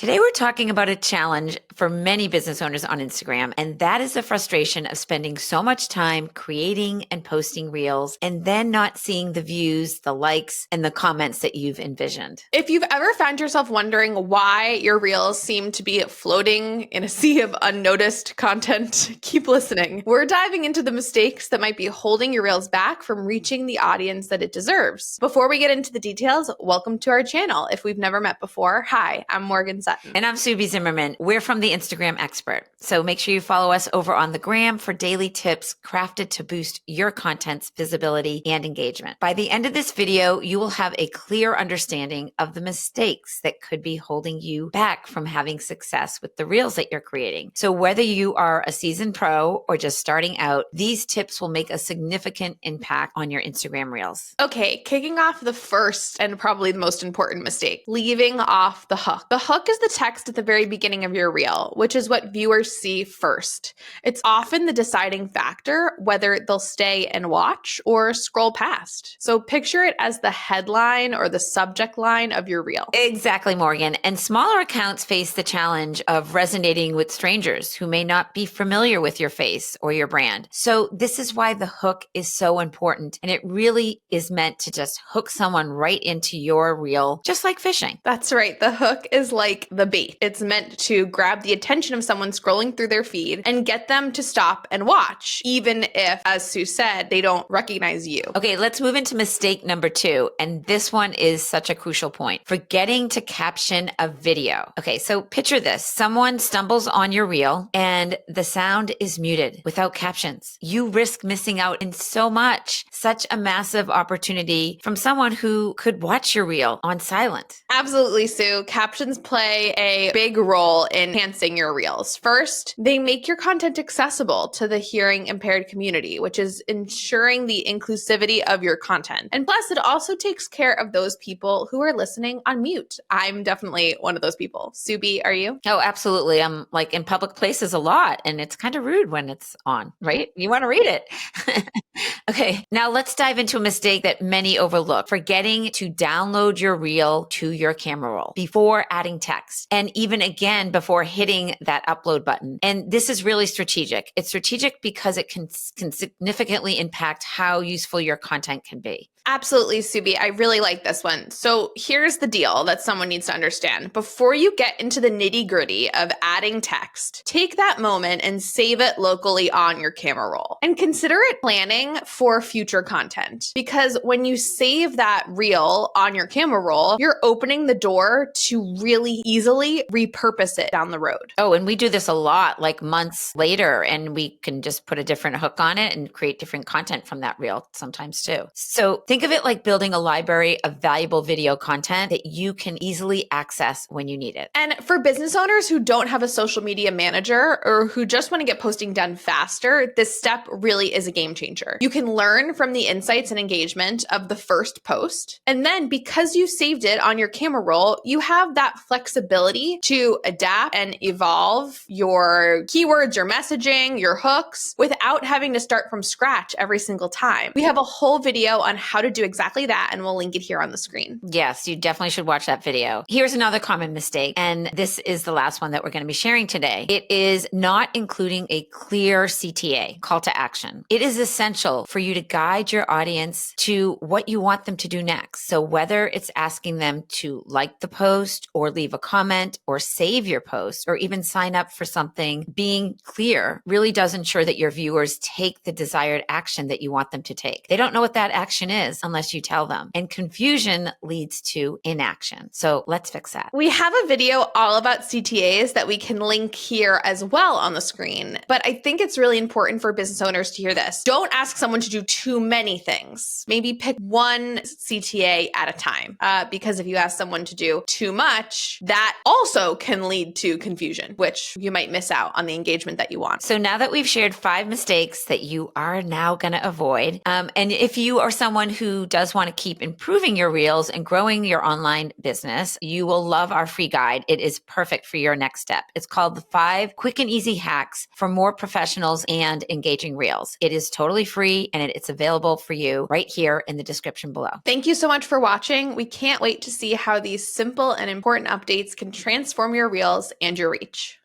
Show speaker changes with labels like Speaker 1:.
Speaker 1: Today, we're talking about a challenge for many business owners on Instagram, and that is the frustration of spending so much time creating and posting reels and then not seeing the views, the likes, and the comments that you've envisioned.
Speaker 2: If you've ever found yourself wondering why your reels seem to be floating in a sea of unnoticed content, keep listening. We're diving into the mistakes that might be holding your reels back from reaching the audience that it deserves. Before we get into the details, welcome to our channel. If we've never met before, hi, I'm Morgan Sutton.
Speaker 1: And I'm Subi Zimmerman. We're from the Instagram Expert. So make sure you follow us over on the gram for daily tips crafted to boost your content's visibility and engagement. By the end of this video, you will have a clear understanding of the mistakes that could be holding you back from having success with the reels that you're creating. So whether you are a seasoned pro or just starting out, these tips will make a significant impact on your Instagram reels.
Speaker 2: Okay, kicking off the first and probably the most important mistake, leaving off the hook. The hook is the text at the very beginning of your reel, which is what viewers see first. It's often the deciding factor whether they'll stay and watch or scroll past. So picture it as the headline or the subject line of your reel.
Speaker 1: Exactly, Morgan. And smaller accounts face the challenge of resonating with strangers who may not be familiar with your face or your brand. So this is why the hook is so important. And it really is meant to just hook someone right into your reel, just like fishing.
Speaker 2: That's right. The hook is like the bait. It's meant to grab the attention of someone scrolling through their feed and get them to stop and watch, even if, as Sue said, they don't recognize you.
Speaker 1: Okay, let's move into mistake number 2. And this one is such a crucial point. Forgetting to caption a video. Okay, so picture this. Someone stumbles on your reel and the sound is muted without captions. You risk missing out in so much, such a massive opportunity from someone who could watch your reel on silent.
Speaker 2: Absolutely, Sue. Captions play a big role in enhancing your reels. First, they make your content accessible to the hearing impaired community, which is ensuring the inclusivity of your content. And plus, it also takes care of those people who are listening on mute. I'm definitely one of those people. Subi, are you?
Speaker 1: Oh, absolutely. I'm like in public places a lot, and it's kind of rude when it's on, right? You want to read it. Okay, now let's dive into a mistake that many overlook, forgetting to download your reel to your camera roll before adding text, and even again before hitting that upload button. And this is really strategic. It's strategic because it can significantly impact how useful your content can be.
Speaker 2: Absolutely, Subi. I really like this one. So here's the deal that someone needs to understand. Before you get into the nitty-gritty of adding text, take that moment and save it locally on your camera roll. And consider it planning for future content. Because when you save that reel on your camera roll, you're opening the door to really easily repurpose it down the road.
Speaker 1: Oh, and we do this a lot, like months later, and we can just put a different hook on it and create different content from that reel sometimes too. So think of it like building a library of valuable video content that you can easily access when you need it.
Speaker 2: And for business owners who don't have a social media manager or who just want to get posting done faster, this step really is a game changer. You can learn from the insights and engagement of the first post. And then because you saved it on your camera roll, you have that flexibility to adapt and evolve your keywords, your messaging, your hooks without having to start from scratch every single time. We have a whole video on how to do exactly that, and we'll link it here on the screen.
Speaker 1: Yes, you definitely should watch that video. Here's another common mistake, and this is the last one that we're going to be sharing today. It is not including a clear CTA, call to action. It is essential for you to guide your audience to what you want them to do next. So whether it's asking them to like the post or leave a comment or save your post or even sign up for something, being clear really does ensure that your viewers take the desired action that you want them to take. They don't know what that action is unless you tell them. And confusion leads to inaction. So let's fix that.
Speaker 2: We have a video all about CTAs that we can link here as well on the screen. But I think it's really important for business owners to hear this. Don't ask someone to do too many things. Maybe pick one CTA at a time. Because if you ask someone to do too much, that also can lead to confusion, which you might miss out on the engagement that you want.
Speaker 1: So now that we've shared 5 mistakes that you are now going to avoid, and if you are someone who who does want to keep improving your reels and growing your online business, you will love our free guide. It is perfect for your next step. It's called the 5 Quick and Easy Hacks for More Professionals and Engaging Reels. It is totally free and it's available for you right here in the description below.
Speaker 2: Thank you so much for watching. We can't wait to see how these simple and important updates can transform your reels and your reach.